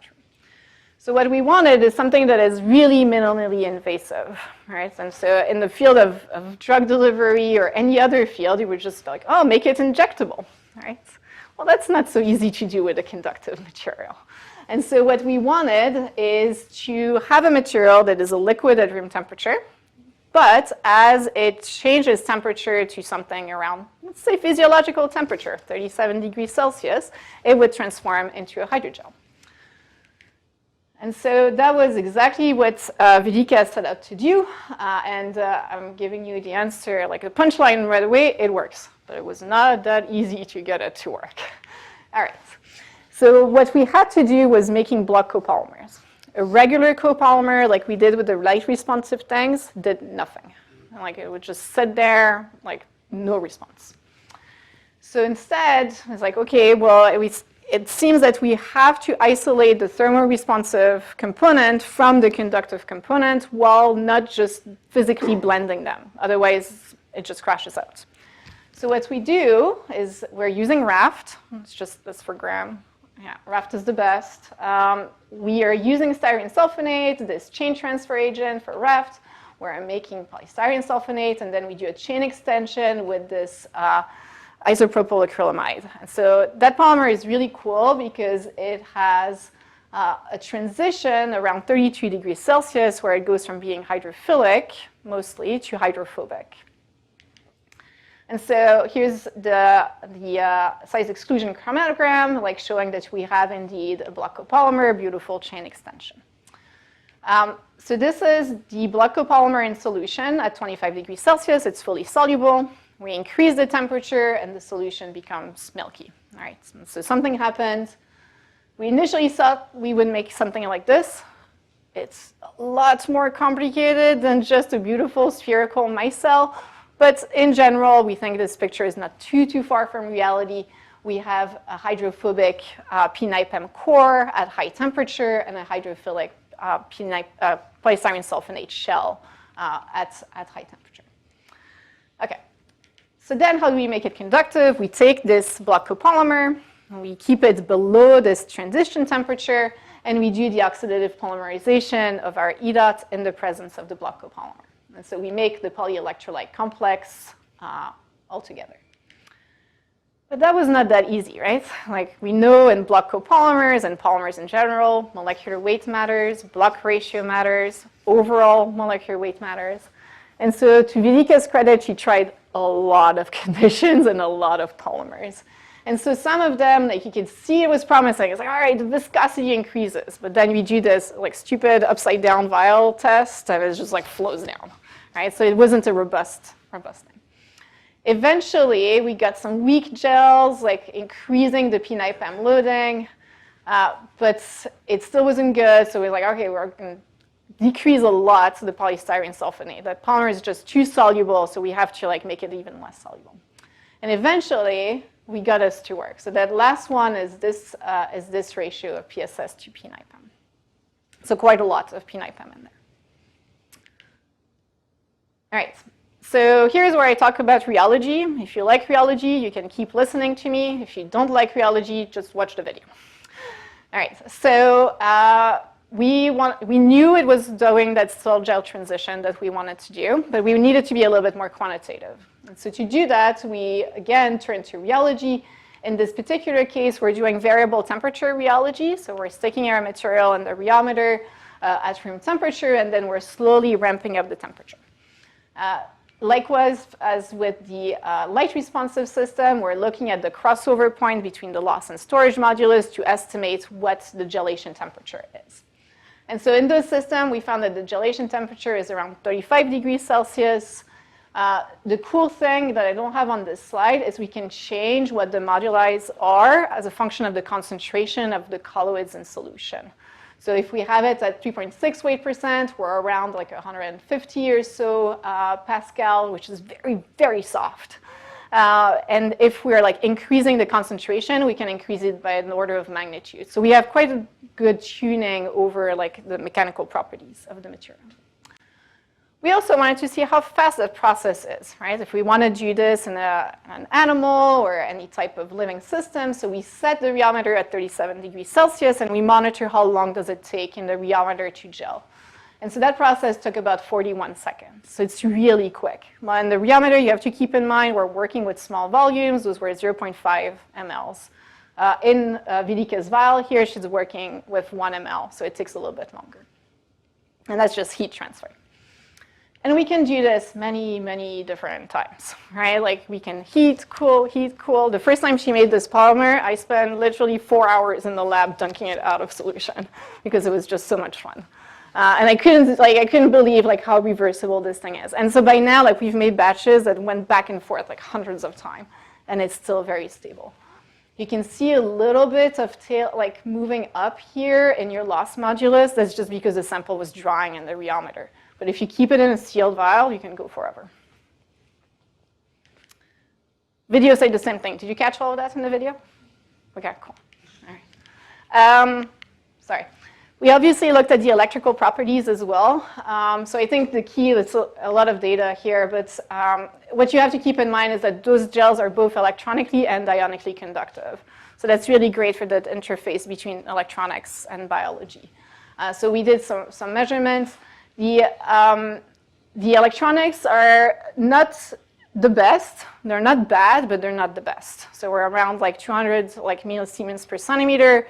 So what we wanted is something that is really minimally invasive, right? And so in the field of drug delivery or any other field, you would just be like, oh, make it injectable, right? Well, that's not so easy to do with a conductive material. And so what we wanted is to have a material that is a liquid at room temperature, but as it changes temperature to something around, let's say, physiological temperature, 37 degrees Celsius, it would transform into a hydrogel. And so that was exactly what Vedika set out to do. And I'm giving you the answer, like a punchline right away, it works. But it was not that easy to get it to work. All right. So what we had to do was making block copolymers. A regular copolymer, like we did with the light responsive things, did nothing. Like it would just sit there, like no response. So instead, it's like, okay, well, it seems that we have to isolate the thermoresponsive component from the conductive component while not just physically blending them. Otherwise, it just crashes out. So what we do is we're using Raft. It's just this for Graham. Yeah, Raft is the best. We are using styrene sulfonate, this chain transfer agent for Raft, where I'm making polystyrene sulfonate, and then we do a chain extension with this isopropyl acrylamide. And so that polymer is really cool because it has a transition around 32 degrees Celsius where it goes from being hydrophilic, mostly, to hydrophobic. And so here's the size exclusion chromatogram, like showing that we have indeed a block copolymer, beautiful chain extension. So this is the block copolymer in solution at 25 degrees Celsius. It's fully soluble. We increase the temperature, and the solution becomes milky. All right, so something happened. We initially thought we would make something like this. It's a lot more complicated than just a beautiful spherical micelle. But in general, we think this picture is not too far from reality. We have a hydrophobic p-NiPM core at high temperature and a hydrophilic polystyrene sulfonate shell at high temperature. Okay, so then how do we make it conductive? We take this block copolymer, and we keep it below this transition temperature, and we do the oxidative polymerization of our EDOT in the presence of the block copolymer. And so we make the polyelectrolyte complex altogether. But that was not that easy, right? Like we know in block copolymers and polymers in general, molecular weight matters, block ratio matters, overall molecular weight matters. And so to Vidika's credit, she tried a lot of conditions and a lot of polymers. And so some of them, like you could see it was promising. It's like, all right, the viscosity increases. But then we do this like stupid upside down vial test and it just like flows down, right? So it wasn't a robust thing. Eventually, we got some weak gels, like increasing the P-NiPAM loading, but it still wasn't good. So we're like, okay, we're going to decrease a lot the polystyrene sulfonate. That polymer is just too soluble, so we have to like make it even less soluble. And eventually, we got us to work. So that last one is this ratio of PSS to P-NiPAM. So quite a lot of P-NiPAM in there. All right. So here's where I talk about rheology. If you like rheology, you can keep listening to me. If you don't like rheology, just watch the video. All right, so we knew it was doing that sol-gel transition that we wanted to do, but we needed to be a little bit more quantitative. And so to do that, we again turned to rheology. In this particular case, we're doing variable temperature rheology. So we're sticking our material in the rheometer at room temperature, and then we're slowly ramping up the temperature. Likewise, as with the light-responsive system, we're looking at the crossover point between the loss and storage modulus to estimate what the gelation temperature is. And so in this system, we found that the gelation temperature is around 35 degrees Celsius. The cool thing that I don't have on this slide is we can change what the moduli are as a function of the concentration of the colloids in solution. So if we have it at 3.6 weight%, we're around like 150 or so Pascal, which is very, very soft. And if we're like increasing the concentration, we can increase it by an order of magnitude. So we have quite a good tuning over like the mechanical properties of the material. We also wanted to see how fast that process is, right? If we want to do this in an animal or any type of living system, so we set the rheometer at 37 degrees Celsius and we monitor how long does it take in the rheometer to gel. And so that process took about 41 seconds. So it's really quick. Well, in the rheometer, you have to keep in mind we're working with small volumes. Those were 0.5 mLs. In Vidika's vial here, she's working with 1 ml, so it takes a little bit longer. And that's just heat transfer. And we can do this many, many different times, right? Like we can heat, cool. The first time she made this polymer, I spent literally 4 hours in the lab dunking it out of solution because it was just so much fun. And I couldn't believe like how reversible this thing is. And so by now, like we've made batches that went back and forth like hundreds of times, and it's still very stable. You can see a little bit of tail like moving up here in your loss modulus. That's just because the sample was drying in the rheometer. But if you keep it in a sealed vial, you can go forever. Video say the same thing. Did you catch all of that in the video? Okay, cool. All right. Sorry. We obviously looked at the electrical properties as well. So I think the key, there's a lot of data here, but what you have to keep in mind is that those gels are both electronically and ionically conductive. So that's really great for that interface between electronics and biology. So we did some measurements. The electronics are not the best. They're not bad, but they're not the best. So we're around like 200 like millisiemens per centimeter.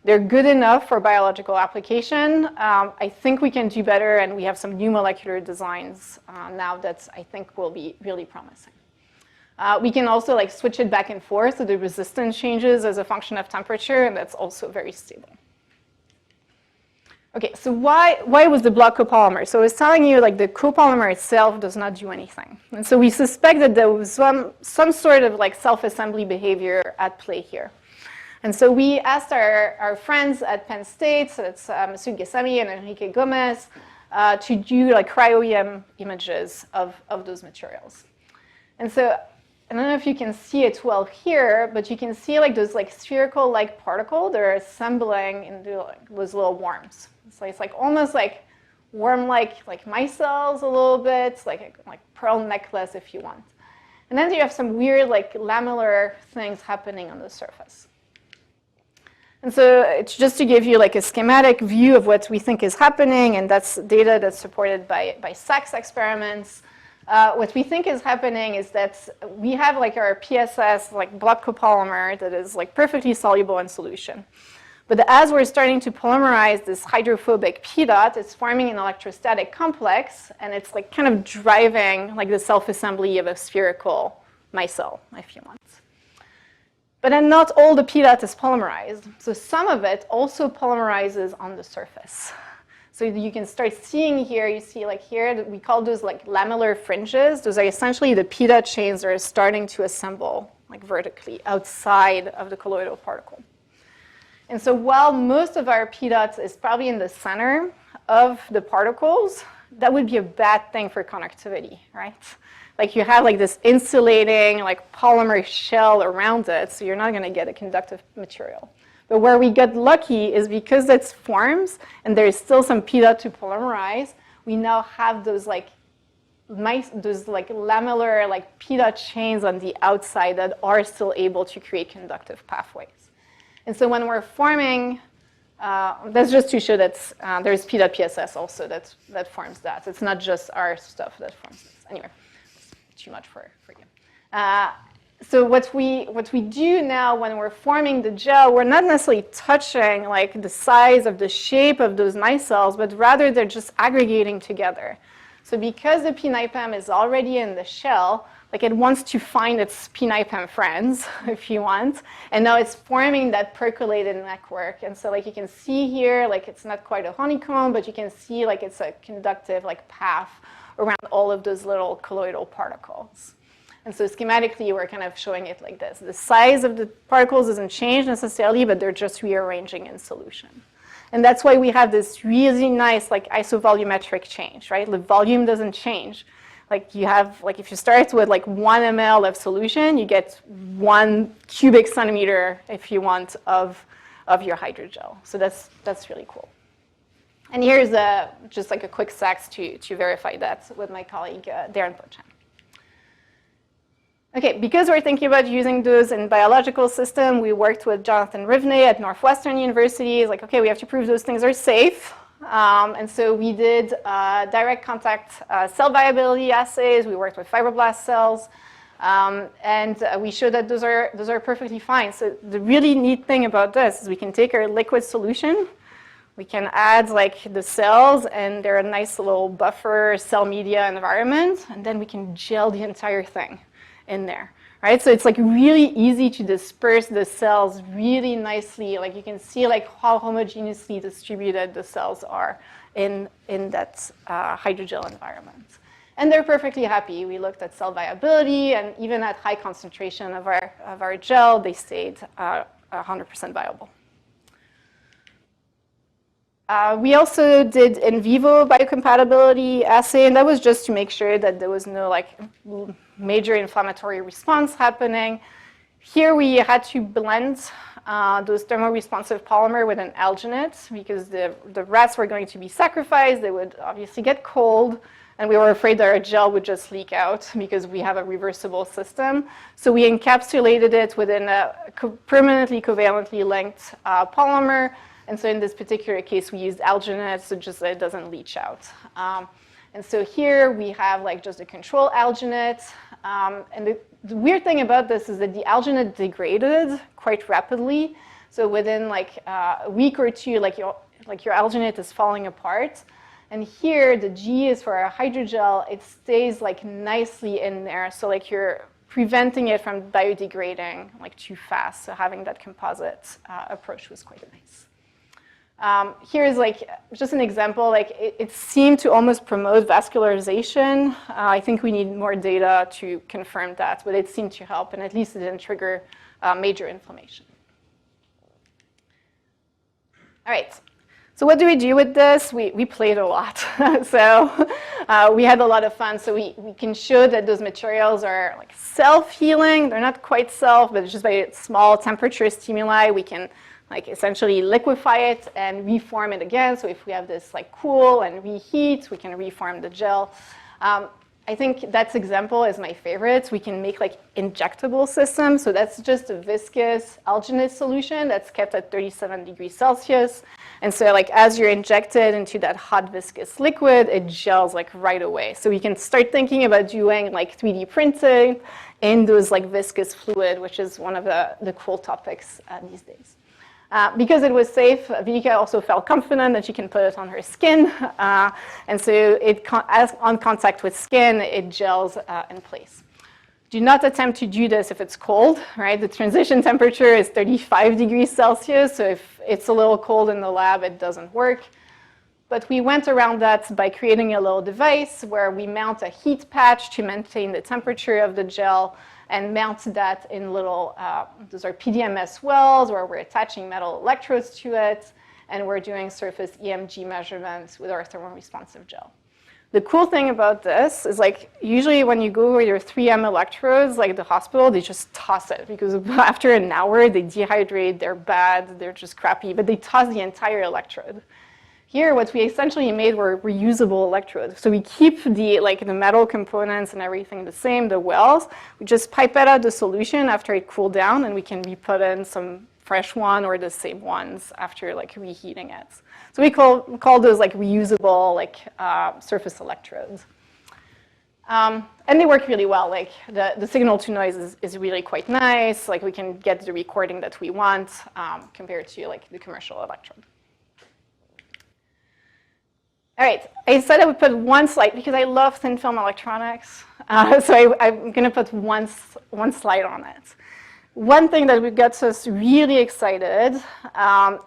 They're good enough for biological application. I think we can do better, and we have some new molecular designs now that I think will be really promising. We can also like switch it back and forth, so the resistance changes as a function of temperature, and that's also very stable. Okay, so why was the block copolymer? So I was telling you like the copolymer itself does not do anything. And so we suspect that there was some sort of like self-assembly behavior at play here. And so we asked our friends at Penn State, so it's Monsieur Gesami and Enrique Gomez, to do like cryo-EM images of those materials. And so I don't know if you can see it well here, but you can see like those like spherical-like particles that are assembling into like, those little worms. So it's like almost like worm-like like micelles a little bit, like pearl necklace if you want. And then you have some weird like lamellar things happening on the surface. And so it's just to give you like a schematic view of what we think is happening, and that's data that's supported by Sachs experiments. what we think is happening is that we have like our PSS, like block copolymer that is like perfectly soluble in solution. But as we're starting to polymerize this hydrophobic P dot, it's forming an electrostatic complex, and it's like kind of driving like the self-assembly of a spherical micelle, if you want. But then not all the P dot is polymerized. So some of it also polymerizes on the surface. So you can start seeing here, you see like here, we call those like lamellar fringes. Those are essentially the P dot chains that are starting to assemble like vertically outside of the colloidal particle. And so while most of our P dots is probably in the center of the particles, that would be a bad thing for conductivity, right? Like you have like this insulating like polymer shell around it, so you're not going to get a conductive material. But where we got lucky is because it's forms and there's still some P dot to polymerize, we now have those like lamellar like P dot chains on the outside that are still able to create conductive pathways. And so when we're forming, that's just to show that there's P dot PSS also that forms that. It's not just our stuff that forms this. Anyway, too much for you. So what we do now when we're forming the gel, we're not necessarily touching like the size of the shape of those micelles, but rather they're just aggregating together. So because the P-NIPAM is already in the shell, like it wants to find its P-NIPAM friends, if you want, and now it's forming that percolated network. And so like you can see here, like it's not quite a honeycomb, but you can see like it's a conductive like path around all of those little colloidal particles. And so schematically, we're kind of showing it like this. The size of the particles doesn't change necessarily, but they're just rearranging in solution. And that's why we have this really nice like isovolumetric change, right? The volume doesn't change. Like you have, like if you start with like 1 ml of solution, you get 1 cubic centimeter, if you want, of your hydrogel. So that's really cool. And here's just like a quick sax to verify that with my colleague Darren Pochan. Okay, because we're thinking about using those in biological system, we worked with Jonathan Rivney at Northwestern University. It's like, okay, we have to prove those things are safe. And so we did direct contact cell viability assays. We worked with fibroblast cells. And we showed that those are perfectly fine. So the really neat thing about this is we can take our liquid solution, we can add like the cells, and they're a nice little buffer cell media environment, and then we can gel the entire thing in there, right? So it's like really easy to disperse the cells really nicely. Like you can see like how homogeneously distributed the cells are in that hydrogel environment. And they're perfectly happy. We looked at cell viability, and even at high concentration of our gel, they stayed 100% viable. We also did in vivo biocompatibility assay, and that was just to make sure that there was no like major inflammatory response happening. Here we had to blend those thermoresponsive polymer with an alginate because the rats were going to be sacrificed. They would obviously get cold, and we were afraid that our gel would just leak out because we have a reversible system. So we encapsulated it within a permanently covalently linked polymer. And so in this particular case, we used alginate, so just that it doesn't leach out. And so here we have like just a control alginate. And the weird thing about this is that the alginate degraded quite rapidly. So within like a week or two, like your alginate is falling apart. And here the G is for our hydrogel. It stays like nicely in there. So like you're preventing it from biodegrading like too fast. So having that composite approach was quite nice. Here's like just an example, like it seemed to almost promote vascularization. I think we need more data to confirm that, but it seemed to help, and at least it didn't trigger major inflammation. All right, so what do we do with this? We played a lot. So we had a lot of fun. So we can show that those materials are like self-healing. They're not quite self, but just by small temperature stimuli, we can like essentially liquefy it and reform it again. So if we have this like cool and reheat, we can reform the gel. I think that example is my favorite. We can make like injectable systems. So that's just a viscous alginate solution that's kept at 37 degrees Celsius. And so like as you're injected into that hot viscous liquid, it gels like right away. So we can start thinking about doing like 3D printing in those like viscous fluid, which is one of the cool topics these days. Because it was safe, Vika also felt confident that she can put it on her skin. And so as on contact with skin, it gels in place. Do not attempt to do this if it's cold, right? The transition temperature is 35 degrees Celsius. So if it's a little cold in the lab, it doesn't work. But we went around that by creating a little device where we mount a heat patch to maintain the temperature of the gel and mount that in little, those are PDMS wells where we're attaching metal electrodes to it, and we're doing surface EMG measurements with our thermoresponsive gel. The cool thing about this is like, usually when you go with your 3M electrodes, like the hospital, they just toss it because after an hour, they dehydrate, they're bad, they're just crappy, but they toss the entire electrode. Here, what we essentially made were reusable electrodes. So we keep the metal components and everything the same, the wells. We just pipette out the solution after it cooled down, and we can re-put in some fresh one or the same ones after like reheating it. So we call those like reusable surface electrodes. And they work really well. Like the signal to noise is really quite nice. Like we can get the recording that we want compared to like the commercial electrode. All right, I said I would put one slide because I love thin film electronics. So I'm going to put one slide on it. One thing that gets us really excited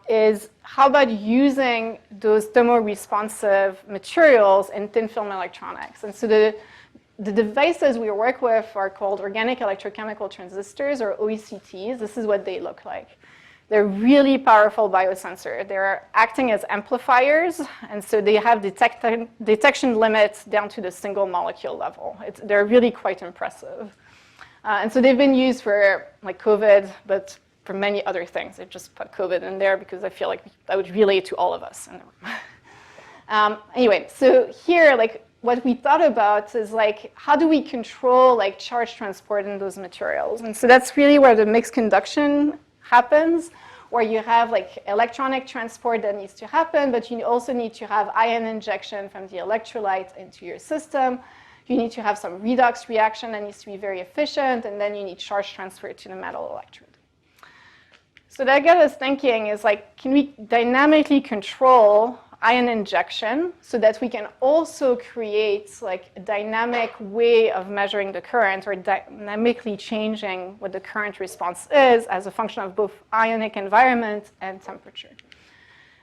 is how about using those thermoresponsive materials in thin film electronics. And so the devices we work with are called organic electrochemical transistors, or OECTs. This is what they look like. They're really powerful biosensor. They're acting as amplifiers, and so they have detection limits down to the single molecule level. They're really quite impressive. And so they've been used for like COVID, but for many other things. I just put COVID in there because I feel like that would relate to all of us in the room. Anyway, so here, like what we thought about is like, how do we control like charge transport in those materials? And so that's really where the mixed conduction happens, where you have like electronic transport that needs to happen, but you also need to have ion injection from the electrolyte into your system. You need to have some redox reaction that needs to be very efficient, and then you need charge transfer to the metal electrode. So that got us thinking is like, can we dynamically control ion injection so that we can also create like a dynamic way of measuring the current, or dynamically changing what the current response is as a function of both ionic environment and temperature.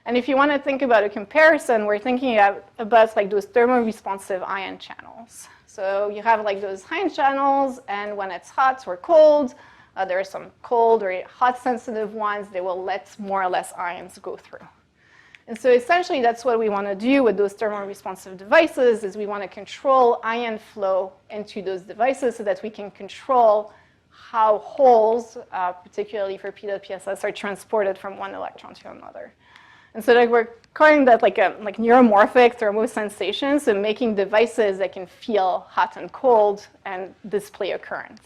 And if you want to think about a comparison, we're thinking about like those thermoresponsive ion channels. So you have like those ion channels, and when it's hot or cold, there are some cold or hot sensitive ones. They will let more or less ions go through. And so essentially that's what we want to do with those thermoresponsive devices, is we want to control ion flow into those devices so that we can control how holes, particularly for PSS, are transported from one electron to another. And so like we're calling that like neuromorphic thermosensation, so making devices that can feel hot and cold and display a current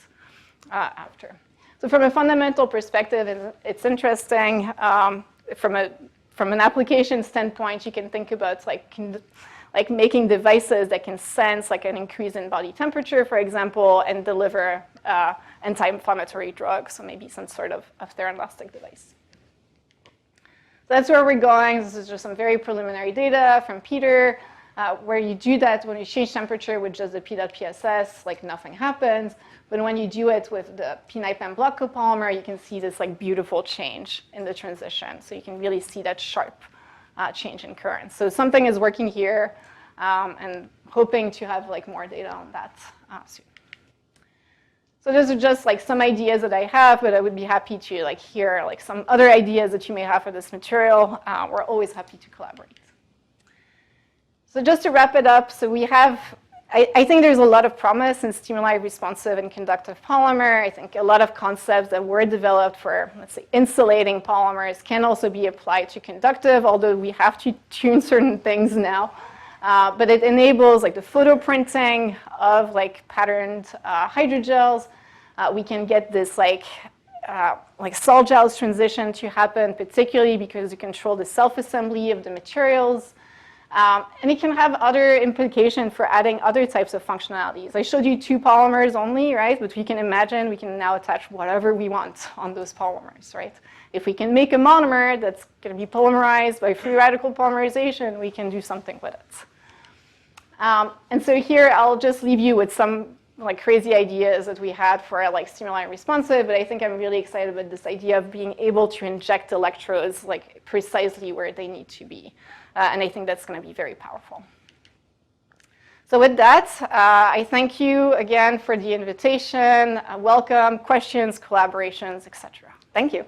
after. So from a fundamental perspective, it's interesting. From an application standpoint, you can think about like making devices that can sense like an increase in body temperature, for example, and deliver anti-inflammatory drugs, so maybe some sort of theranostic device. So that's where we're going. This is just some very preliminary data from Peter, where you do that when you change temperature with just the P.PSS, like nothing happens. But when you do it with the P-NiPM block copolymer, you can see this like beautiful change in the transition. So you can really see that sharp change in current. So something is working here, and hoping to have like more data on that soon. So those are just like some ideas that I have, but I would be happy to like hear like some other ideas that you may have for this material. We're always happy to collaborate. So just to wrap it up, so we have, I think there's a lot of promise in stimuli-responsive and conductive polymer. I think a lot of concepts that were developed for, let's say, insulating polymers can also be applied to conductive, although we have to tune certain things now. But it enables like the photo printing of like patterned hydrogels. We can get this like sol gels transition to happen, particularly because you control the self-assembly of the materials. And it can have other implications for adding other types of functionalities. I showed you 2 polymers only, right? But we can imagine we can now attach whatever we want on those polymers, right? If we can make a monomer that's going to be polymerized by free radical polymerization, we can do something with it. And so here I'll just leave you with some like crazy ideas that we had for like stimuli-responsive, but I think I'm really excited about this idea of being able to inject electrodes like precisely where they need to be. And I think that's going to be very powerful. So with that, I thank you again for the invitation. Welcome, questions, collaborations, etc. Thank you.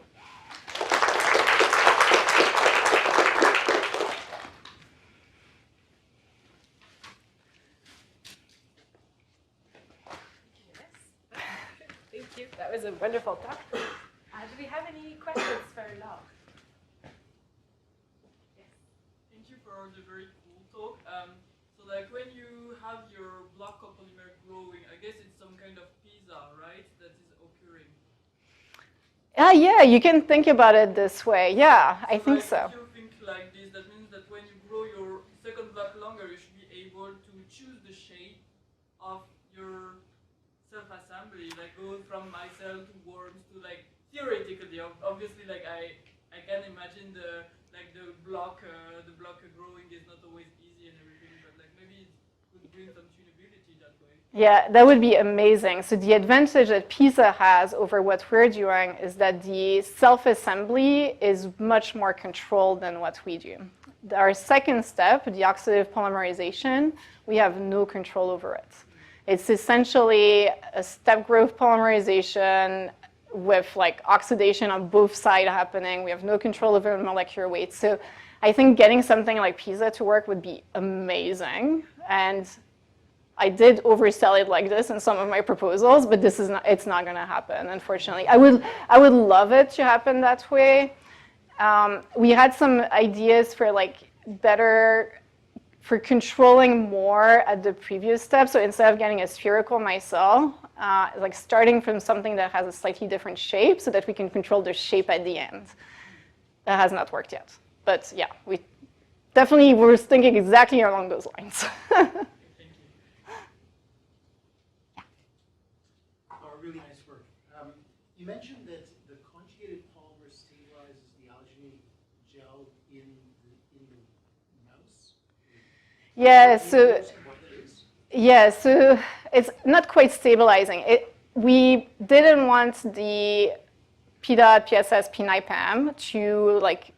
Thank you. That was a wonderful talk. Do we have any questions for Laure? Thank you for the very cool talk. So like when you have your block copolymer growing, I guess it's some kind of pizza, right, that is occurring? Yeah, you can think about it this way. Yeah, I think so. If you think like this, that means that when you grow your second block longer, you should be able to choose the shape of your self-assembly, like go from micelle to worms to like theoretically, obviously, like I can imagine the block growing is not always easy and everything, but like maybe it could bring some tunability that way. Yeah, that would be amazing. So the advantage that pizza has over what we're doing is that the self-assembly is much more controlled than what we do. Our second step, the oxidative polymerization, we have no control over it. It's essentially a step growth polymerization with like oxidation on both sides happening. We have no control over molecular weight. So I think getting something like pizza to work would be amazing. And I did oversell it like this in some of my proposals, but it's not going to happen, unfortunately. I would love it to happen that way. We had some ideas for like for controlling more at the previous step. So instead of getting a spherical micelle, like starting from something that has a slightly different shape so that we can control the shape at the end. That has not worked yet. But yeah, we definitely were thinking exactly along those lines. Really nice work. You mentioned that the conjugated polymer stabilizes the alginate gel in the mouse. So it's not quite stabilizing. We didn't want the PDOT, PSS, PNIPAM to like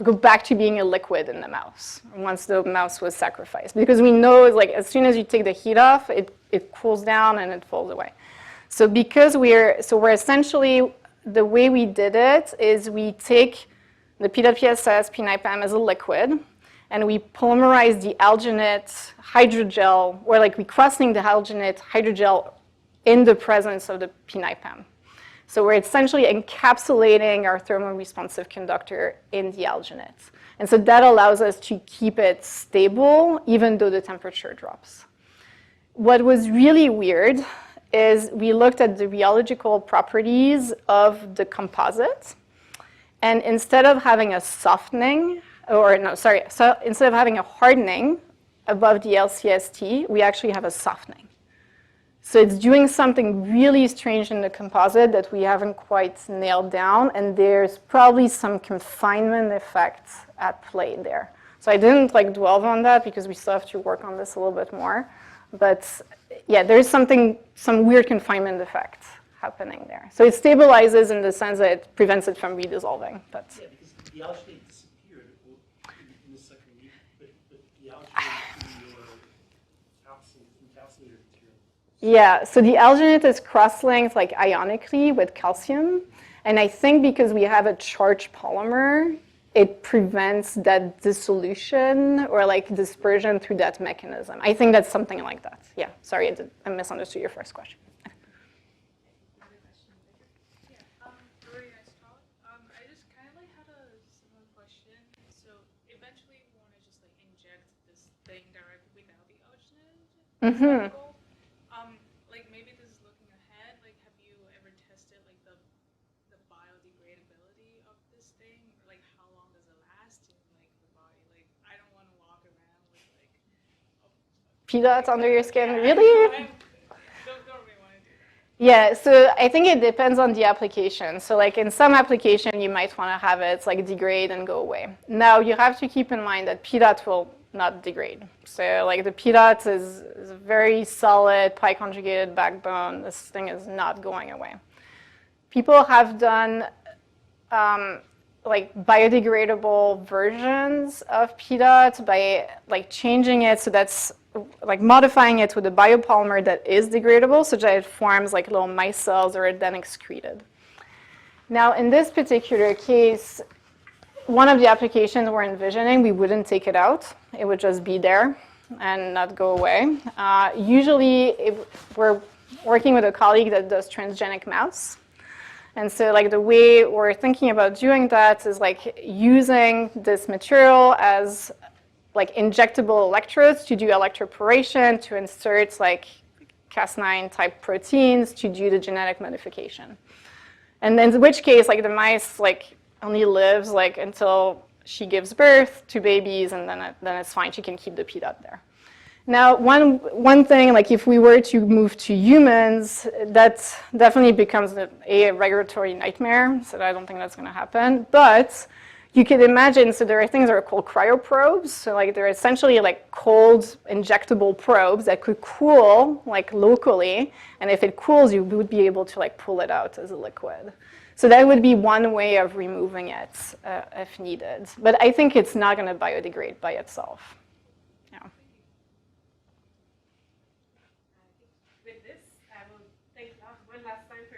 go back to being a liquid in the mouse once the mouse was sacrificed, because we know like as soon as you take the heat off, it cools down and it falls away. So we're essentially, the way we did it is we take the PDOT, PSS, PNIPAM as a liquid, and we polymerize the alginate hydrogel, or like we cross-link the alginate hydrogel in the presence of the PNIPAM. So we're essentially encapsulating our thermoresponsive conductor in the alginate. And so that allows us to keep it stable even though the temperature drops. What was really weird is we looked at the rheological properties of the composite, and instead of having a softening, instead of having a hardening above the LCST, we actually have a softening. So it's doing something really strange in the composite that we haven't quite nailed down, and there's probably some confinement effect at play there. So I didn't like dwell on that because we still have to work on this a little bit more. But yeah, there's some weird confinement effect happening there. So it stabilizes in the sense that it prevents it from redissolving. But yeah, because the alginate disappeared in the second week, but the alginate in your encapsulated material. Yeah, so the alginate is cross-linked like ionically with calcium. And I think because we have a charged polymer, it prevents that dissolution or like dispersion through that mechanism. I think that's something like that. Yeah, sorry, I misunderstood your first question. Another question. Yeah, very nice talk. I just kind of like had a similar question. So eventually we want to just like inject this staying directly without the oxygen. Mm-hmm. Like maybe this is looking ahead. Like, have you ever tested like the biodegradability of this thing? Or, like, how long does it last in like the body? Like, I don't want to walk around with like Peanuts under your skin, yeah, really? don't really want to do that. Yeah, so I think it depends on the application. So like in some application, you might want to have it like degrade and go away. Now you have to keep in mind that PDOT will not degrade. So like the PDOT is a very solid pi conjugated backbone. This thing is not going away. People have done like biodegradable versions of PDOT by like changing it so that's like modifying it with a biopolymer that is degradable so that it forms like little mice cells or it then excreted. Now in this particular case, one of the applications we're envisioning, we wouldn't take it out. It would just be there and not go away. Usually we're working with a colleague that does transgenic mouse. And so like the way we're thinking about doing that is like using this material as like injectable electrodes to do electroporation, to insert like Cas9 type proteins to do the genetic modification. And then in which case like the mice like only lives like until she gives birth to babies and then it's fine, she can keep the PDOT there. Now, one thing, like if we were to move to humans, that definitely becomes a regulatory nightmare, so I don't think that's gonna happen. But you could imagine, so there are things that are called cryoprobes, so like they're essentially like cold injectable probes that could cool like locally, and if it cools, you would be able to like pull it out as a liquid. So that would be one way of removing it if needed. But I think it's not gonna biodegrade by itself. With this, I will thank Laure one last time for